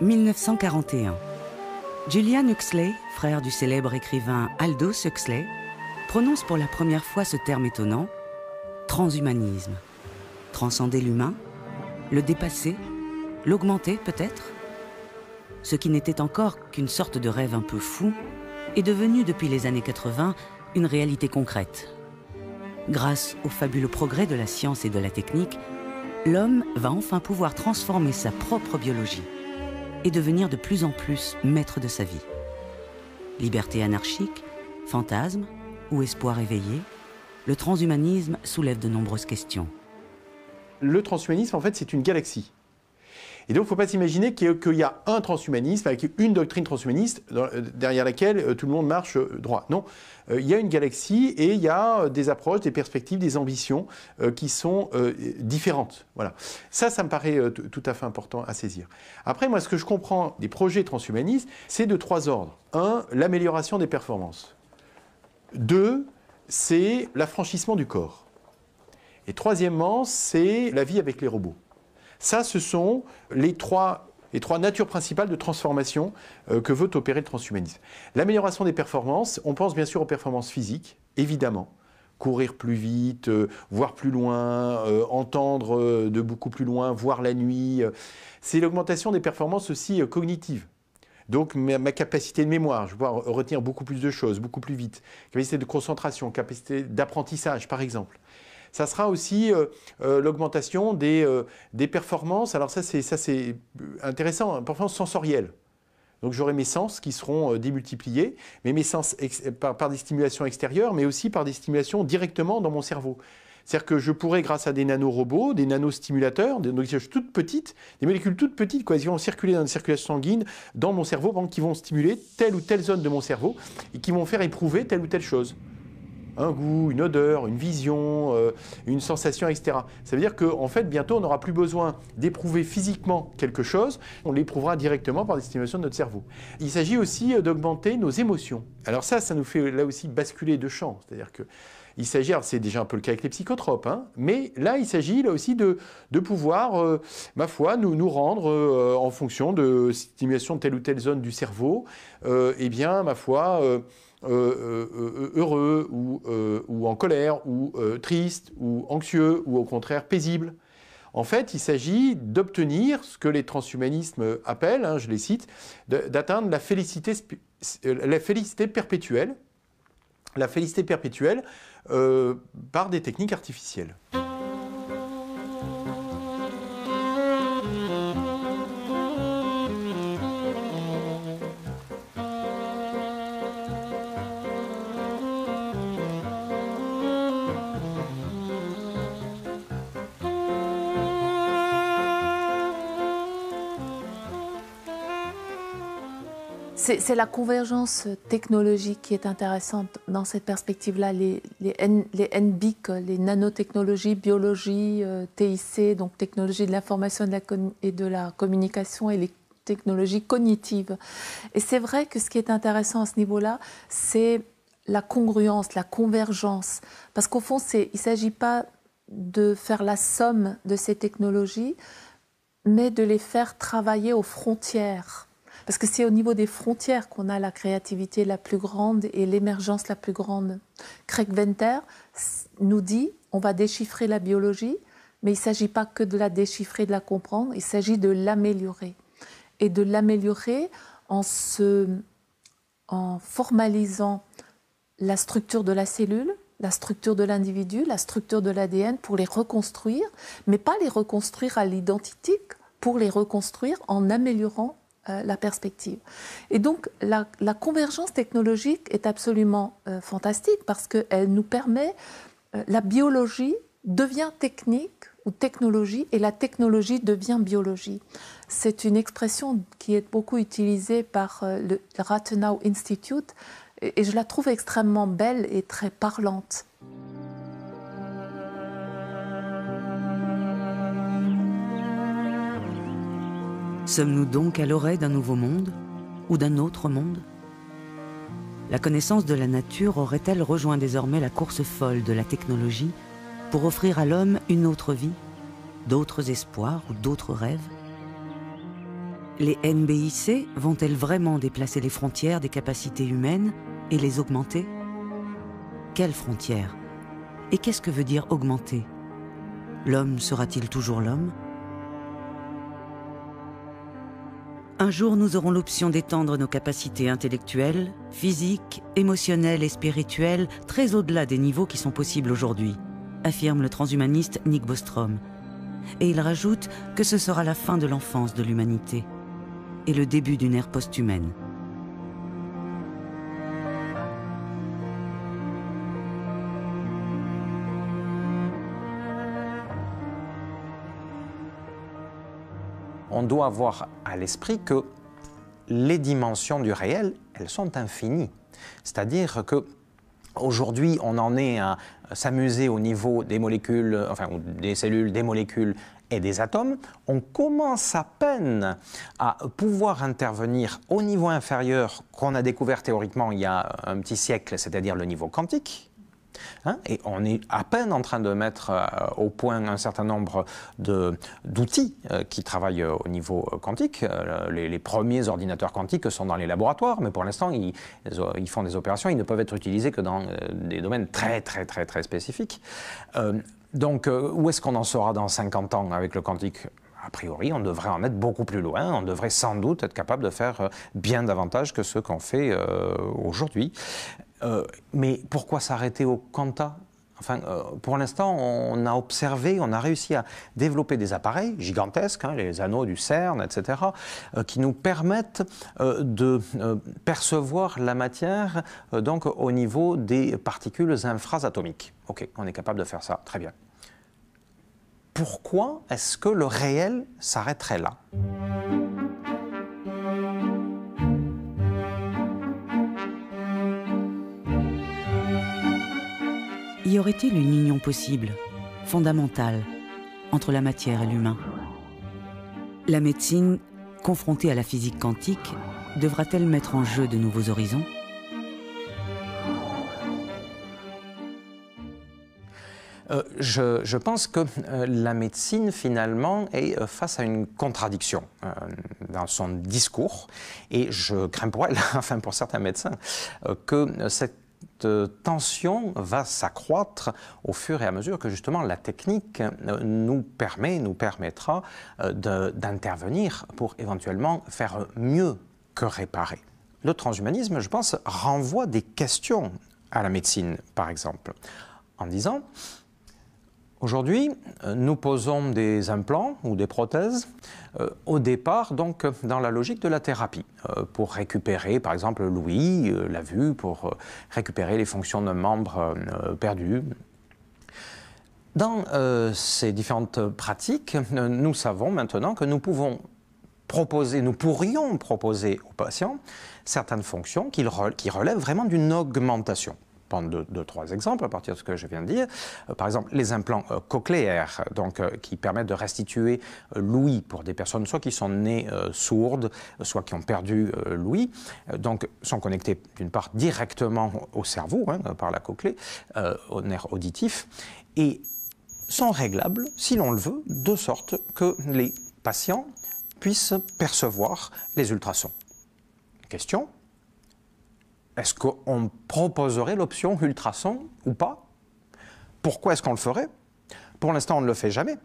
1941. Julian Huxley, frère du célèbre écrivain Aldous Huxley, prononce pour la première fois ce terme étonnant, transhumanisme. Transcender l'humain, le dépasser, l'augmenter peut-être. Ce qui n'était encore qu'une sorte de rêve un peu fou est devenu depuis les années 80 une réalité concrète. Grâce au fabuleux progrès de la science et de la technique, l'homme va enfin pouvoir transformer sa propre biologie et devenir de plus en plus maître de sa vie. Liberté anarchique, fantasme ou espoir éveillé, le transhumanisme soulève de nombreuses questions. Le transhumanisme, en fait, c'est une galaxie. Et donc, il ne faut pas s'imaginer qu'il y a un transhumanisme avec une doctrine transhumaniste derrière laquelle tout le monde marche droit. Non, il y a une galaxie et il y a des approches, des perspectives, des ambitions qui sont différentes. Voilà. Ça me paraît tout à fait important à saisir. Après, moi, ce que je comprends des projets transhumanistes, c'est de trois ordres. Un, l'amélioration des performances. Deux, c'est l'affranchissement du corps. Et troisièmement, c'est la vie avec les robots. Ça, ce sont les trois natures principales de transformation que veut opérer le transhumanisme. L'amélioration des performances, on pense bien sûr aux performances physiques, évidemment. Courir plus vite, voir plus loin, entendre de beaucoup plus loin, voir la nuit. C'est l'augmentation des performances aussi cognitives. Donc ma capacité de mémoire, je vais pouvoir retenir beaucoup plus de choses, beaucoup plus vite. Capacité de concentration, capacité d'apprentissage, par exemple. Ça sera aussi l'augmentation des performances. Alors ça c'est intéressant, performances sensorielles. Donc j'aurai mes sens qui seront démultipliés, mais mes sens par des stimulations extérieures, mais aussi par des stimulations directement dans mon cerveau. C'est-à-dire que je pourrais, grâce à des nanorobots, des nanostimulateurs, des molécules toutes petites, qui vont circuler dans la circulation sanguine, dans mon cerveau, qui vont stimuler telle ou telle zone de mon cerveau et qui vont faire éprouver telle ou telle chose. Un goût, une odeur, une vision, une sensation, etc. Ça veut dire qu'en fait, bientôt, on n'aura plus besoin d'éprouver physiquement quelque chose, on l'éprouvera directement par des stimulations de notre cerveau. Il s'agit aussi d'augmenter nos émotions. Alors ça nous fait là aussi basculer de champ. C'est-à-dire que il s'agit, alors c'est déjà un peu le cas avec les psychotropes, mais là, il s'agit là aussi de pouvoir, ma foi, nous rendre, en fonction de stimulation de telle ou telle zone du cerveau, eh bien, ma foi, heureux ou en colère ou triste ou anxieux ou au contraire paisible. En fait, il s'agit d'obtenir ce que les transhumanismes appellent, je les cite, d'atteindre la félicité perpétuelle. La félicité perpétuelle par des techniques artificielles. C'est la convergence technologique qui est intéressante dans cette perspective-là. Les NBIC, les nanotechnologies, biologie, TIC, donc technologie de l'information et de la communication et les technologies cognitives. Et c'est vrai que ce qui est intéressant à ce niveau-là, c'est la congruence, la convergence. Parce qu'au fond, il ne s'agit pas de faire la somme de ces technologies, mais de les faire travailler aux frontières. Parce que c'est au niveau des frontières qu'on a la créativité la plus grande et l'émergence la plus grande. Craig Venter nous dit on va déchiffrer la biologie, mais il ne s'agit pas que de la déchiffrer, de la comprendre, il s'agit de l'améliorer. Et de l'améliorer en formalisant la structure de la cellule, la structure de l'individu, la structure de l'ADN pour les reconstruire, mais pas les reconstruire à l'identique, pour les reconstruire en améliorant la perspective. Et donc, la convergence technologique est absolument fantastique parce qu'elle nous permet, la biologie devient technique ou technologie et la technologie devient biologie. C'est une expression qui est beaucoup utilisée par le Rathenau Institute et je la trouve extrêmement belle et très parlante. Sommes-nous donc à l'orée d'un nouveau monde ou d'un autre monde? La connaissance de la nature aurait-elle rejoint désormais la course folle de la technologie pour offrir à l'homme une autre vie, d'autres espoirs ou d'autres rêves? Les NBIC vont-elles vraiment déplacer les frontières des capacités humaines et les augmenter? Quelles frontières? Et qu'est-ce que veut dire augmenter? L'homme sera-t-il toujours l'homme? Un jour, nous aurons l'option d'étendre nos capacités intellectuelles, physiques, émotionnelles et spirituelles très au-delà des niveaux qui sont possibles aujourd'hui, affirme le transhumaniste Nick Bostrom. Et il rajoute que ce sera la fin de l'enfance de l'humanité et le début d'une ère post-humaine. On doit avoir à l'esprit que les dimensions du réel, elles sont infinies. C'est-à-dire que aujourd'hui, on en est à s'amuser au niveau des molécules, enfin des cellules, des molécules et des atomes. On commence à peine à pouvoir intervenir au niveau inférieur qu'on a découvert théoriquement il y a un petit siècle, c'est-à-dire le niveau quantique. Et on est à peine en train de mettre au point un certain nombre d'outils qui travaillent au niveau quantique. Les premiers ordinateurs quantiques sont dans les laboratoires, mais pour l'instant, ils font des opérations, ils ne peuvent être utilisés que dans des domaines très spécifiques. Donc, où est-ce qu'on en sera dans 50 ans avec le quantique ? A priori, on devrait en être beaucoup plus loin. On devrait sans doute être capable de faire bien davantage que ce qu'on fait aujourd'hui. Mais pourquoi s'arrêter au quanta? Enfin, pour l'instant, on a observé, on a réussi à développer des appareils gigantesques, les anneaux du CERN, etc., qui nous permettent de percevoir la matière donc, au niveau des particules infrasatomiques. OK, on est capable de faire ça, très bien. Pourquoi est-ce que le réel s'arrêterait là ? Y aurait-il une union possible, fondamentale, entre la matière et l'humain? La médecine, confrontée à la physique quantique, devra-t-elle mettre en jeu de nouveaux horizons? Je pense que la médecine, finalement, est face à une contradiction dans son discours. Et je crains pour elle, enfin pour certains médecins, que cette tension va s'accroître au fur et à mesure que justement la technique nous permettra d'intervenir pour éventuellement faire mieux que réparer. Le transhumanisme, je pense, renvoie des questions à la médecine, par exemple, en disant: aujourd'hui, nous posons des implants ou des prothèses au départ, donc, dans la logique de la thérapie, pour récupérer, par exemple, l'ouïe, la vue, pour récupérer les fonctions d'un membre perdu. Dans ces différentes pratiques, nous savons maintenant que nous pourrions proposer aux patients certaines fonctions qui relèvent vraiment d'une augmentation. Prendre deux, trois exemples à partir de ce que je viens de dire. Par exemple, les implants cochléaires, donc, qui permettent de restituer l'ouïe pour des personnes soit qui sont nées sourdes, soit qui ont perdu l'ouïe, donc sont connectés d'une part directement au cerveau, par la cochlée, au nerf auditif, et sont réglables, si l'on le veut, de sorte que les patients puissent percevoir les ultrasons. Question: est-ce qu'on proposerait l'option ultrason ou pas? Pourquoi est-ce qu'on le ferait? Pour l'instant, on ne le fait jamais.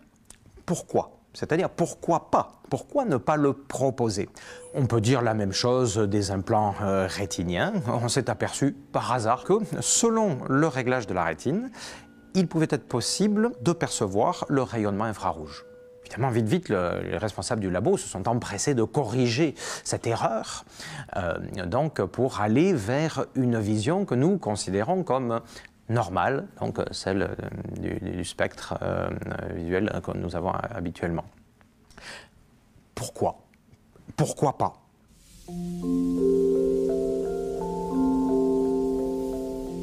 Pourquoi? C'est-à-dire, pourquoi pas? Pourquoi ne pas le proposer? On peut dire la même chose des implants rétiniens. On s'est aperçu par hasard que, selon le réglage de la rétine, il pouvait être possible de percevoir le rayonnement infrarouge. Évidemment, vite, les responsables du labo se sont empressés de corriger cette erreur, donc pour aller vers une vision que nous considérons comme normale, donc celle du spectre visuel que nous avons habituellement. Pourquoi? Pourquoi pas?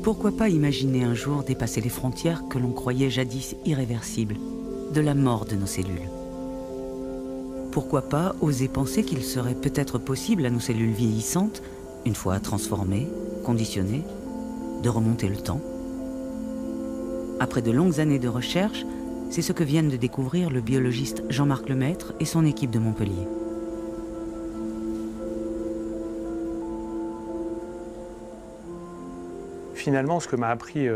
Pourquoi pas imaginer un jour dépasser les frontières que l'on croyait jadis irréversibles, de la mort de nos cellules? Pourquoi pas oser penser qu'il serait peut-être possible à nos cellules vieillissantes, une fois transformées, conditionnées, de remonter le temps? Après de longues années de recherche, c'est ce que viennent de découvrir le biologiste Jean-Marc Lemaître et son équipe de Montpellier. Finalement, ce que m'a appris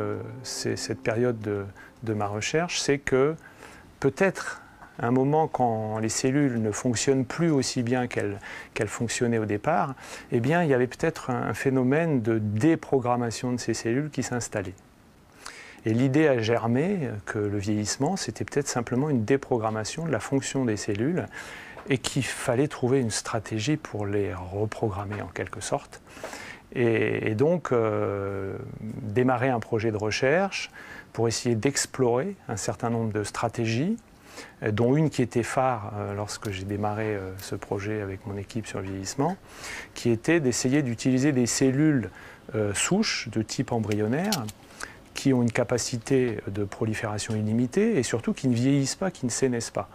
cette période de ma recherche, c'est que peut-être à un moment, quand les cellules ne fonctionnent plus aussi bien qu'elles fonctionnaient au départ, eh bien, il y avait peut-être un phénomène de déprogrammation de ces cellules qui s'installait. Et l'idée a germé que le vieillissement, c'était peut-être simplement une déprogrammation de la fonction des cellules et qu'il fallait trouver une stratégie pour les reprogrammer en quelque sorte. Et donc, démarrer un projet de recherche pour essayer d'explorer un certain nombre de stratégies, dont une qui était phare lorsque j'ai démarré ce projet avec mon équipe sur le vieillissement, qui était d'essayer d'utiliser des cellules souches de type embryonnaire qui ont une capacité de prolifération illimitée et surtout qui ne vieillissent pas, qui ne sénescent pas.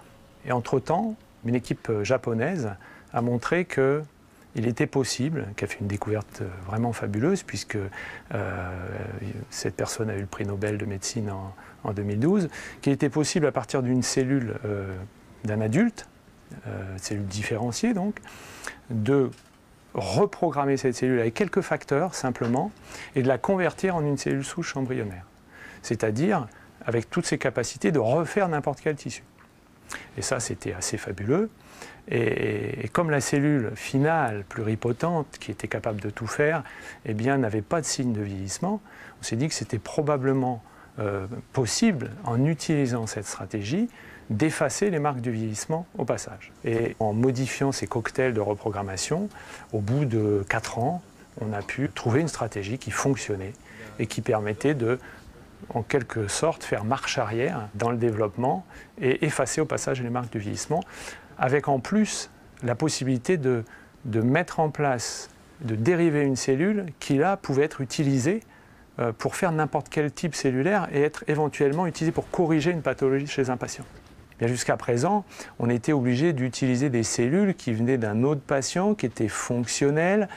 Et entre-temps, une équipe japonaise a montré qu'il était possible, qui a fait une découverte vraiment fabuleuse, puisque cette personne a eu le prix Nobel de médecine en 2012, qu'il était possible à partir d'une cellule d'un adulte, cellule différenciée donc, de reprogrammer cette cellule avec quelques facteurs simplement et de la convertir en une cellule souche embryonnaire. C'est-à-dire avec toutes ses capacités de refaire n'importe quel tissu. Et ça, c'était assez fabuleux. Et comme la cellule finale, pluripotente, qui était capable de tout faire, eh bien, n'avait pas de signe de vieillissement, on s'est dit que c'était probablement possible, en utilisant cette stratégie, d'effacer les marques du vieillissement au passage. Et en modifiant ces cocktails de reprogrammation, au bout de 4 ans, on a pu trouver une stratégie qui fonctionnait et qui permettait de, en quelque sorte, faire marche arrière dans le développement et effacer au passage les marques du vieillissement, avec en plus la possibilité de mettre en place, de dériver une cellule qui là pouvait être utilisée pour faire n'importe quel type cellulaire et être éventuellement utilisée pour corriger une pathologie chez un patient. Jusqu'à présent, on était obligé d'utiliser des cellules qui venaient d'un autre patient, qui étaient fonctionnelles,